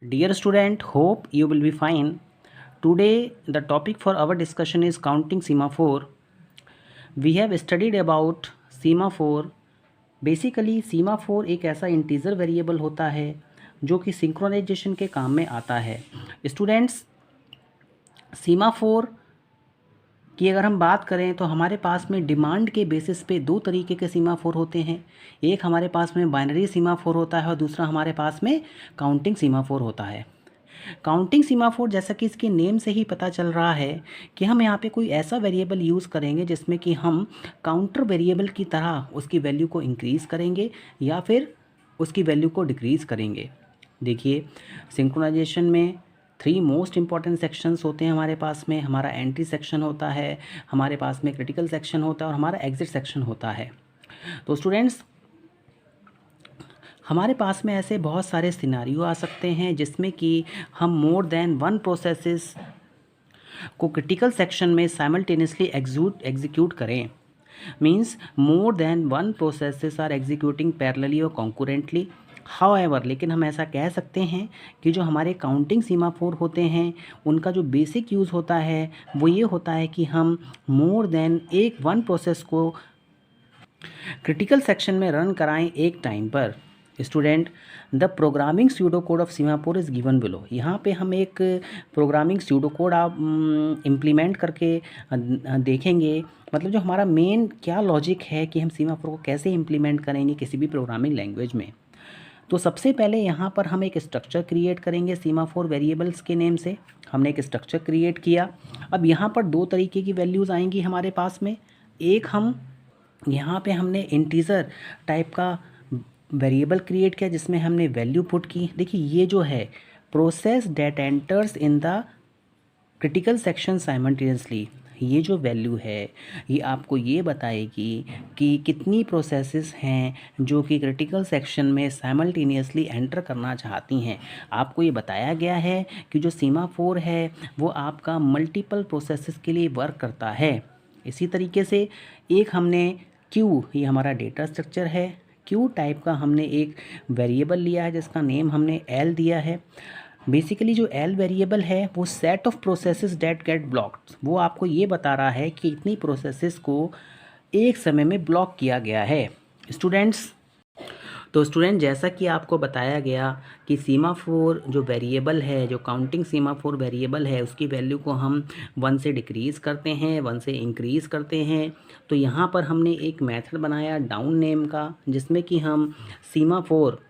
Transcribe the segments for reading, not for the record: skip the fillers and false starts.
Dear student, hope you will be fine. Today, the topic for our discussion is counting semaphore. We have studied about semaphore. Basically semaphore एक ऐसा integer variable होता है जो कि synchronisation के काम में आता है। स्टूडेंट्स, सीमाफोर की अगर हम बात करें तो हमारे पास में डिमांड के बेसिस पे दो तरीके के सीमाफोर होते हैं। एक हमारे पास में बाइनरी सीमाफोर होता है और दूसरा हमारे पास में काउंटिंग सीमाफोर होता है। काउंटिंग सीमाफोर, जैसा कि इसके नेम से ही पता चल रहा है कि हम यहाँ पे कोई ऐसा वेरिएबल यूज़ करेंगे जिसमें कि हम काउंटर वेरिएबल की तरह उसकी वैल्यू को इंक्रीज़ करेंगे या फिर उसकी वैल्यू को डिक्रीज़ करेंगे। देखिए, सिंक्रोनाइजेशन में थ्री मोस्ट इंपॉर्टेंट सेक्शंस होते हैं हमारे पास में। हमारा एंट्री सेक्शन होता है, हमारे पास में क्रिटिकल सेक्शन होता है और हमारा एग्जिट सेक्शन होता है। तो स्टूडेंट्स, हमारे पास में ऐसे बहुत सारे सिनारियो आ सकते हैं जिसमें कि हम मोर देन वन प्रोसेसेस को क्रिटिकल सेक्शन में साइमल्टेनियसली एग्जीक्यूट करें। Means more than one processes are executing parallelly और कॉन्करेंटली। हाउएवर, लेकिन हम ऐसा कह सकते हैं कि जो हमारे काउंटिंग सीमाफोर होते हैं उनका जो बेसिक यूज़ होता है वो ये होता है कि हम मोर देन एक वन प्रोसेस को क्रिटिकल सेक्शन में रन कराएं एक टाइम पर। Student, the programming pseudo code of semaphore is given below. यहाँ पे हम एक प्रोग्रामिंग स्यूडो कोड आप इम्प्लीमेंट करके देखेंगे। मतलब जो हमारा मेन क्या लॉजिक है कि हम सीमाफोर को कैसे इम्प्लीमेंट करेंगे किसी भी प्रोग्रामिंग लैंग्वेज में। तो सबसे पहले यहाँ पर हम एक स्ट्रक्चर क्रिएट करेंगे सीमाफोर वेरिएबल्स के नेम से। हमने एक स्ट्रक्चर क्रिएट किया। अब यहाँ पर दो तरीके की वैल्यूज़ आएंगी हमारे पास में। एक, हम यहाँ पे हमने इंटीजर टाइप का वेरिएबल क्रिएट किया जिसमें हमने वैल्यू पुट की। देखिए, ये जो है process that enters in the critical section simultaneously, ये जो वैल्यू है ये आपको ये बताएगी कि कितनी प्रोसेसेस हैं जो कि क्रिटिकल सेक्शन में साइमल्टेनियसली एंटर करना चाहती हैं। आपको ये बताया गया है कि जो सीमाफोर है वो आपका मल्टीपल प्रोसेसेस के लिए वर्क करता है। इसी तरीके से एक हमने क्यू, ये हमारा डेटा स्ट्रक्चर है, क्यू टाइप का हमने एक वेरिएबल लिया है जिसका नेम हमने एल दिया है। बेसिकली जो एल वेरिएबल है वो set of processes that get blocked, वो आपको ये बता रहा है कि इतनी प्रोसेसेस को एक समय में ब्लॉक किया गया है। स्टूडेंट्स, तो स्टूडेंट, जैसा कि आपको बताया गया कि सीमाफोर जो वेरिएबल है, जो काउंटिंग सीमाफोर वेरिएबल है, उसकी वैल्यू को हम 1 से डिक्रीज़ करते हैं, 1 से इंक्रीज़ करते हैं। तो यहाँ पर हमने एक मेथड बनाया डाउन नेम का जिसमें कि हम सीमाफोर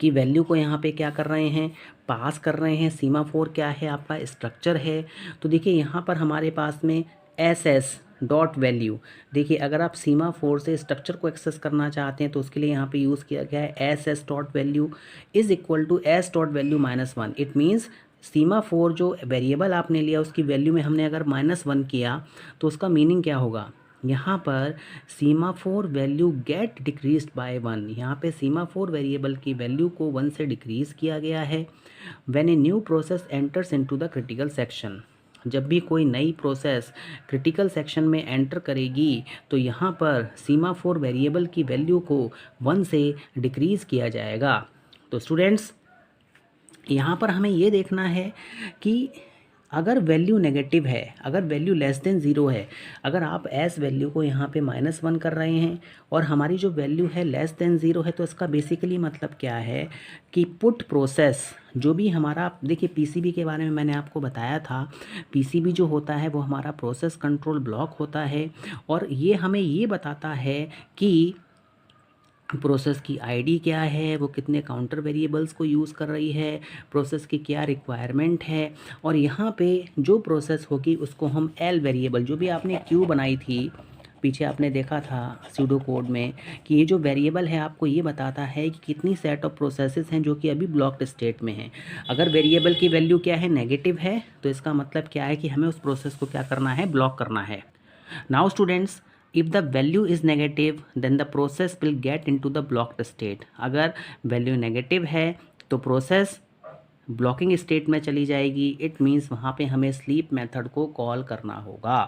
की वैल्यू को यहाँ पे क्या कर रहे हैं, पास कर रहे हैं। सीमाफोर क्या है, आपका स्ट्रक्चर है। तो देखिए यहाँ पर हमारे पास में एस एस डॉट वैल्यू, देखिए अगर आप सीमाफोर से स्ट्रक्चर को एक्सेस करना चाहते हैं तो उसके लिए यहाँ पे यूज़ किया गया है S S dot value is equal to S dot value -1। It means semaphore जो वेरिएबल आपने लिया उसकी वैल्यू में हमने अगर -1 किया तो उसका मीनिंग क्या होगा, यहाँ पर semaphore value gate decreased bye 1। यहाँ पे सीमाफोर वेरिएबल की वैल्यू को 1 से डिक्रीज़ किया गया है। When a new process enters into the critical section, जब भी कोई नई प्रोसेस क्रिटिकल सेक्शन में एंटर करेगी तो यहाँ पर सीमाफोर वेरिएबल की वैल्यू को 1 से डिक्रीज़ किया जाएगा। तो स्टूडेंट्स, यहाँ पर हमें ये देखना है कि अगर वैल्यू नेगेटिव है, अगर वैल्यू लेस देन 0 है, अगर आप एस वैल्यू को यहाँ पे -1 कर रहे हैं और हमारी जो वैल्यू है लेस देन 0 है, तो इसका बेसिकली मतलब क्या है कि पुट प्रोसेस जो भी हमारा, देखिए पीसीबी के बारे में मैंने आपको बताया था। पीसीबी जो होता है वो हमारा प्रोसेस कंट्रोल ब्लॉक होता है और ये हमें ये बताता है कि प्रोसेस की आईडी क्या है, वो कितने काउंटर वेरिएबल्स को यूज़ कर रही है, प्रोसेस की क्या रिक्वायरमेंट है। और यहाँ पे जो प्रोसेस होगी उसको हम एल वेरिएबल, जो भी आपने क्यू बनाई थी पीछे आपने देखा था सूडो कोड में कि ये जो वेरिएबल है आपको ये बताता है कि कितनी सेट ऑफ प्रोसेसेस हैं जो कि अभी ब्लॉक्ड स्टेट में हैं। अगर वेरिएबल की वैल्यू क्या है, नेगेटिव है, तो इसका मतलब क्या है कि हमें उस प्रोसेस को क्या करना है, ब्लॉक करना है। Now students, if the value is negative then the process will get into the blocked state। अगर वैल्यू नेगेटिव है तो प्रोसेस ब्लॉकिंग स्टेट में चली जाएगी। इट मीन्स वहाँ पे हमें स्लीप मेथड को कॉल करना होगा।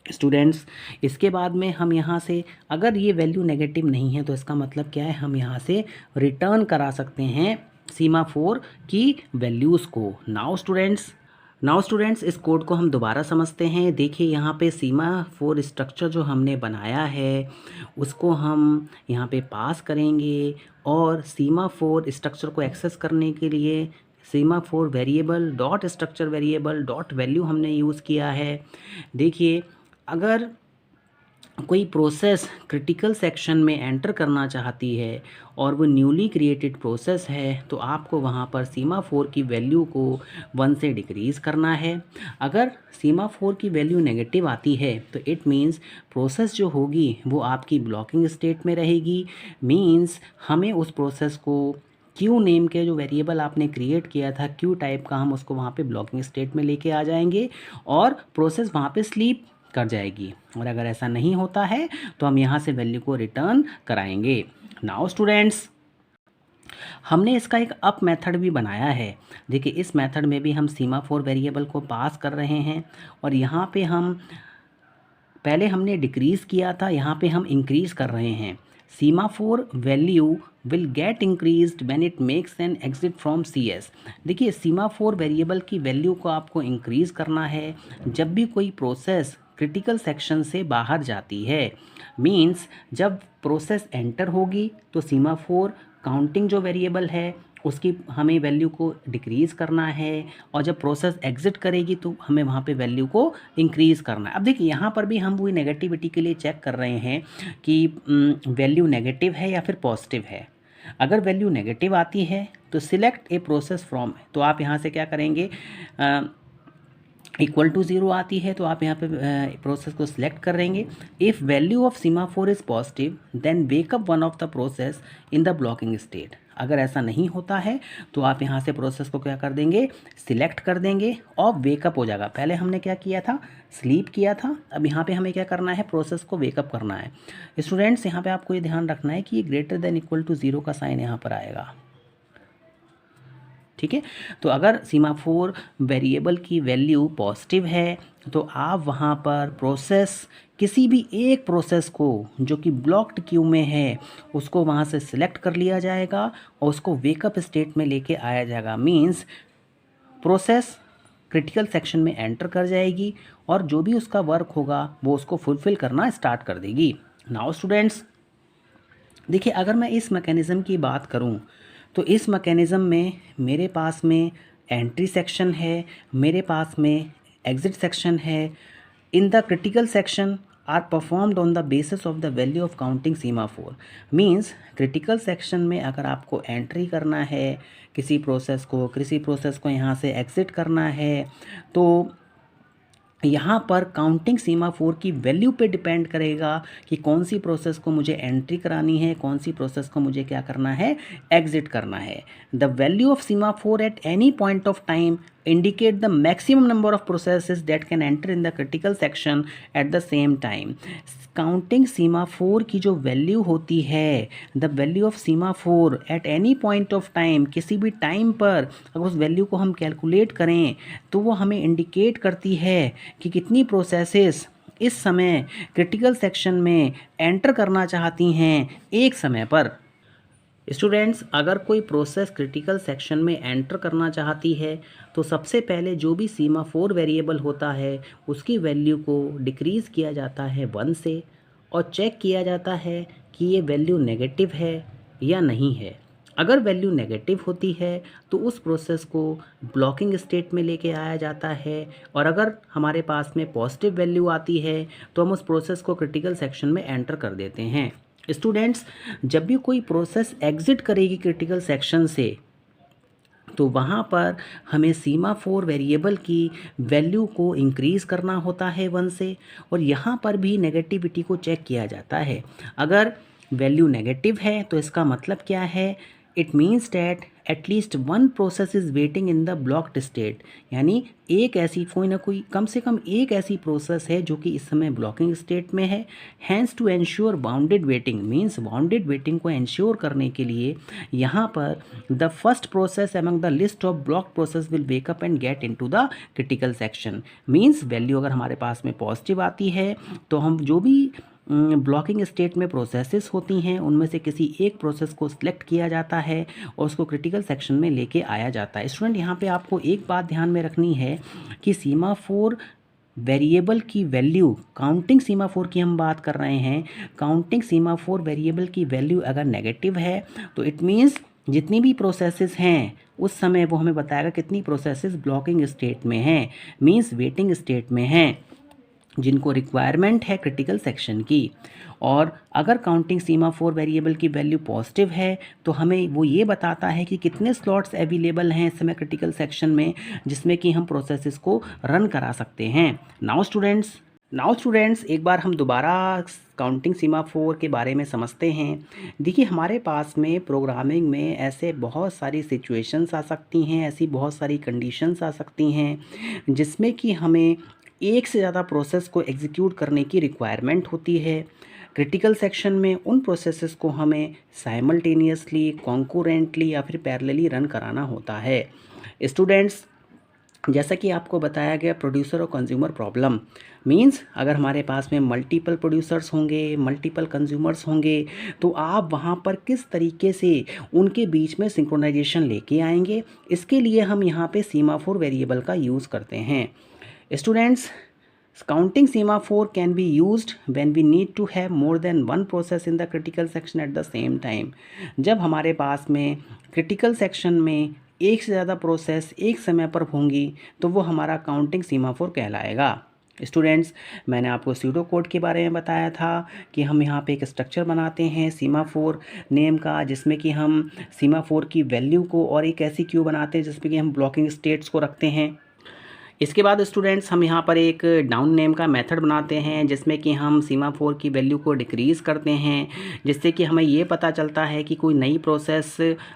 स्टूडेंट्स, इसके बाद में हम यहाँ से अगर ये वैल्यू नेगेटिव नहीं है तो इसका मतलब क्या है, हम यहाँ से रिटर्न करा सकते हैं सीमाफोर की वैल्यूज़ को। नाउ स्टूडेंट्स इस कोड को हम दोबारा समझते हैं। देखिए यहाँ पे सीमाफोर स्ट्रक्चर जो हमने बनाया है उसको हम यहाँ पे पास करेंगे, और सीमाफोर स्ट्रक्चर को एक्सेस करने के लिए semaphore variable dot structure variable dot value हमने यूज़ किया है। देखिए अगर कोई प्रोसेस क्रिटिकल सेक्शन में एंटर करना चाहती है और वो न्यूली क्रिएटेड प्रोसेस है तो आपको वहाँ पर सीमाफोर की वैल्यू को 1 से डिक्रीज़ करना है। अगर सीमाफोर की वैल्यू नेगेटिव आती है तो इट मीन्स प्रोसेस जो होगी वो आपकी ब्लॉकिंग स्टेट में रहेगी। मीन्स हमें उस प्रोसेस को क्यू नेम के जो वेरिएबल आपने क्रिएट किया था क्यू टाइप का, हम उसको वहाँ पे ब्लॉकिंग स्टेट में लेके आ जाएंगे और प्रोसेस वहाँ पे स्लीप कर जाएगी। और अगर ऐसा नहीं होता है तो हम यहाँ से वैल्यू को रिटर्न कराएंगे। नाउ स्टूडेंट्स हमने इसका एक अप मेथड भी बनाया है। देखिए इस मेथड में भी हम सीमाफोर वेरिएबल को पास कर रहे हैं और यहाँ पे हम पहले हमने डिक्रीज़ किया था, यहाँ पे हम इंक्रीज़ कर रहे हैं। Semaphore value will get increased when it makes an exit from CS। देखिए सीमाफोर वेरिएबल की वैल्यू को आपको इंक्रीज़ करना है जब भी कोई प्रोसेस क्रिटिकल सेक्शन से बाहर जाती है। मीन्स जब प्रोसेस एंटर होगी तो सीमाफोर काउंटिंग जो वेरिएबल है उसकी हमें वैल्यू को डिक्रीज़ करना है, और जब प्रोसेस एग्जिट करेगी तो हमें वहाँ पे वैल्यू को इंक्रीज़ करना है। अब देखिए यहाँ पर भी हम वही नेगेटिविटी के लिए चेक कर रहे हैं कि वैल्यू नेगेटिव है या फिर पॉजिटिव है। अगर वैल्यू नेगेटिव आती है तो सिलेक्ट ए प्रोसेस फ्रॉम, तो आप यहाँ से क्या करेंगे, इक्वल टू 0 आती है तो आप यहाँ पे प्रोसेस को सिलेक्ट करेंगे। If value of semaphore is positive then wake up one of the process in the blocking state. अगर ऐसा नहीं होता है तो आप यहाँ से प्रोसेस को क्या कर देंगे, सिलेक्ट कर देंगे और वेकअप हो जाएगा। पहले हमने क्या किया था, स्लीप किया था, अब यहाँ पे हमें क्या करना है, प्रोसेस को वेकअप करना है। स्टूडेंट्स यहाँ पे आपको ये ध्यान रखना है कि ये ग्रेटर देन इक्वल टू 0 का साइन यहाँ पर आएगा। ठीक है, तो अगर सीमाफोर वेरिएबल की वैल्यू पॉजिटिव है तो आप वहाँ पर प्रोसेस, किसी भी एक प्रोसेस को जो कि ब्लॉक्ड क्यू में है उसको वहाँ से सिलेक्ट कर लिया जाएगा और उसको वेकअप स्टेट में लेके आया जाएगा। मीन्स प्रोसेस क्रिटिकल सेक्शन में एंटर कर जाएगी और जो भी उसका वर्क होगा वो उसको फुलफ़िल करना स्टार्ट कर देगी। नाउ स्टूडेंट्स देखिए अगर मैं इस मैकेनिज़्म की बात करूं तो इस मैकेनिज़्म में मेरे पास में एंट्री सेक्शन है, मेरे पास में एग्ज़िट सेक्शन है। In the critical section are performed on the basis of the value of counting semaphore. Means critical section में अगर आपको एंट्री करना है किसी प्रोसेस को यहाँ से एग्ज़िट करना है तो यहाँ पर काउंटिंग सीमाफोर की वैल्यू पे डिपेंड करेगा कि कौन सी प्रोसेस को मुझे एंट्री करानी है, कौन सी प्रोसेस को मुझे क्या करना है, एग्जिट करना है। The value of semaphore at any point of time indicate the maximum number of processes that can enter in the critical section at the same time। Counting semaphore की जो वैल्यू होती है, the value of semaphore at any point of time, किसी भी time पर अगर उस value को हम कैलकुलेट करें तो वो हमें इंडिकेट करती है कि कितनी प्रोसेसेस इस समय क्रिटिकल सेक्शन में एंटर करना चाहती हैं एक समय पर। स्टूडेंट्स अगर कोई प्रोसेस क्रिटिकल सेक्शन में एंटर करना चाहती है तो सबसे पहले जो भी सीमाफोर वेरिएबल होता है उसकी वैल्यू को डिक्रीज़ किया जाता है 1 से और चेक किया जाता है कि ये वैल्यू नेगेटिव है या नहीं है। अगर वैल्यू नेगेटिव होती है तो उस प्रोसेस को ब्लॉकिंग स्टेट में लेके आया जाता है, और अगर हमारे पास में पॉजिटिव वैल्यू आती है तो हम उस प्रोसेस को क्रिटिकल सेक्शन में एंटर कर देते हैं। स्टूडेंट्स जब भी कोई प्रोसेस एग्जिट करेगी क्रिटिकल सेक्शन से तो वहाँ पर हमें सीमाफोर वेरिएबल की वैल्यू को इंक्रीज़ करना होता है 1 से, और यहाँ पर भी नेगेटिविटी को चेक किया जाता है। अगर वैल्यू नेगेटिव है तो इसका मतलब क्या है, it means that at least 1 process is waiting in the blocked state, यानी एक ऐसी कोई ना कोई कम से कम एक ऐसी प्रोसेस है जो कि इस समय ब्लॉकिंग स्टेट में है। Hence to ensure bounded waiting, means bounded waiting को एंश्योर करने के लिए यहाँ पर the first process among the list of block process will wake up and get into the critical section. Means value अगर हमारे पास में पॉजिटिव आती है तो हम जो भी ब्लॉकिंग स्टेट में प्रोसेसेस होती हैं, उनमें से किसी एक प्रोसेस को सिलेक्ट किया जाता है और उसको क्रिटिकल सेक्शन में लेके आया जाता है। स्टूडेंट, यहाँ पे आपको एक बात ध्यान में रखनी है कि सीमाफोर वेरिएबल की वैल्यू, काउंटिंग सीमाफोर की हम बात कर रहे हैं, काउंटिंग सीमाफोर वेरिएबल की वैल्यू अगर नेगेटिव है तो इट मीन्स जितनी भी प्रोसेसेस हैं उस समय वो हमें बताएगा कितनी प्रोसेसेस ब्लॉकिंग स्टेट में हैं, मीन्स वेटिंग स्टेट में हैं, जिनको रिक्वायरमेंट है क्रिटिकल सेक्शन की। और अगर काउंटिंग सीमाफोर वेरिएबल की वैल्यू पॉजिटिव है तो हमें वो ये बताता है कि कितने स्लॉट्स अवेलेबल हैं इस समय क्रिटिकल सेक्शन में जिसमें कि हम प्रोसेसेस को रन करा सकते हैं। नाउ स्टूडेंट्स एक बार हम दोबारा काउंटिंग सीमाफोर के बारे में समझते हैं। देखिए, हमारे पास में प्रोग्रामिंग में ऐसे बहुत सारी सिचुएशंस आ सकती हैं, ऐसी बहुत सारी कंडीशंस आ सकती हैं जिसमें कि हमें एक से ज़्यादा प्रोसेस को एग्जीक्यूट करने की रिक्वायरमेंट होती है। क्रिटिकल सेक्शन में उन प्रोसेसेस को हमें साइमल्टेनियसली, कॉन्करेंटली या फिर पैरेलली रन कराना होता है। स्टूडेंट्स, जैसा कि आपको बताया गया, प्रोड्यूसर और कंज्यूमर प्रॉब्लम मींस अगर हमारे पास में मल्टीपल प्रोड्यूसर्स होंगे, मल्टीपल कंज्यूमर्स होंगे, तो आप वहाँ पर किस तरीके से उनके बीच में सिंक्रोनाइजेशन लेके आएंगे, इसके लिए हम यहाँ पे सीमाफोर वेरिएबल का यूज़ करते हैं। Students, counting semaphore can be used when we need to have more than one process in the critical section at the same time। जब हमारे पास में क्रिटिकल सेक्शन में एक से ज़्यादा प्रोसेस एक समय पर होंगी तो वो हमारा काउंटिंग सीमाफोर कहलाएगा। स्टूडेंट्स, मैंने आपको स्यूडो कोड के बारे में बताया था कि हम यहाँ पे एक स्ट्रक्चर बनाते हैं सीमाफोर नेम का, जिसमें कि हम सीमाफोर की वैल्यू को और एक ऐसी क्यू बनाते हैं जिसमें कि हम ब्लॉकिंग स्टेट्स को रखते हैं। इसके बाद स्टूडेंट्स हम यहाँ पर एक डाउन नेम का मेथड बनाते हैं जिसमें कि हम सीमाफोर की वैल्यू को डिक्रीज़ करते हैं, जिससे कि हमें ये पता चलता है कि कोई नई प्रोसेस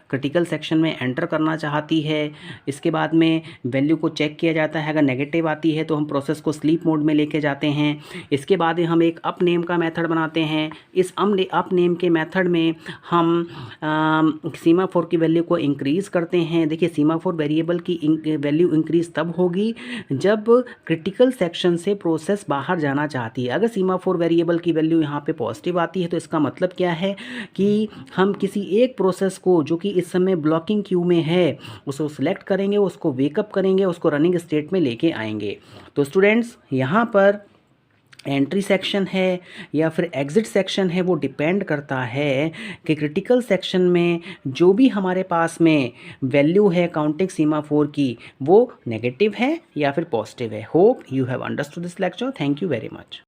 क्रिटिकल सेक्शन में एंटर करना चाहती है। इसके बाद में वैल्यू को चेक किया जाता है, अगर नेगेटिव आती है तो हम प्रोसेस को स्लीप मोड में लेके जाते हैं। इसके बाद हम एक अप नेम का मेथड बनाते हैं। इस अप नेम के मेथड में हम सीमाफोर की वैल्यू को इंक्रीज़ करते हैं। देखिए, सीमाफोर वेरिएबल की वैल्यू इंक्रीज़ तब होगी जब क्रिटिकल सेक्शन से प्रोसेस बाहर जाना चाहती है। अगर सीमाफोर वेरिएबल की वैल्यू यहाँ पे पॉजिटिव आती है तो इसका मतलब क्या है कि हम किसी एक प्रोसेस को जो कि इस समय ब्लॉकिंग क्यू में है उसको सिलेक्ट करेंगे, उसको वेकअप करेंगे, उसको रनिंग स्टेट में लेके आएंगे। तो स्टूडेंट्स, यहाँ पर एंट्री सेक्शन है या फिर एग्ज़िट सेक्शन है वो डिपेंड करता है कि क्रिटिकल सेक्शन में जो भी हमारे पास में वैल्यू है काउंटिंग सीमाफोर की वो नेगेटिव है या फिर पॉजिटिव है। Hope you have understood this lecture. Thank you very much.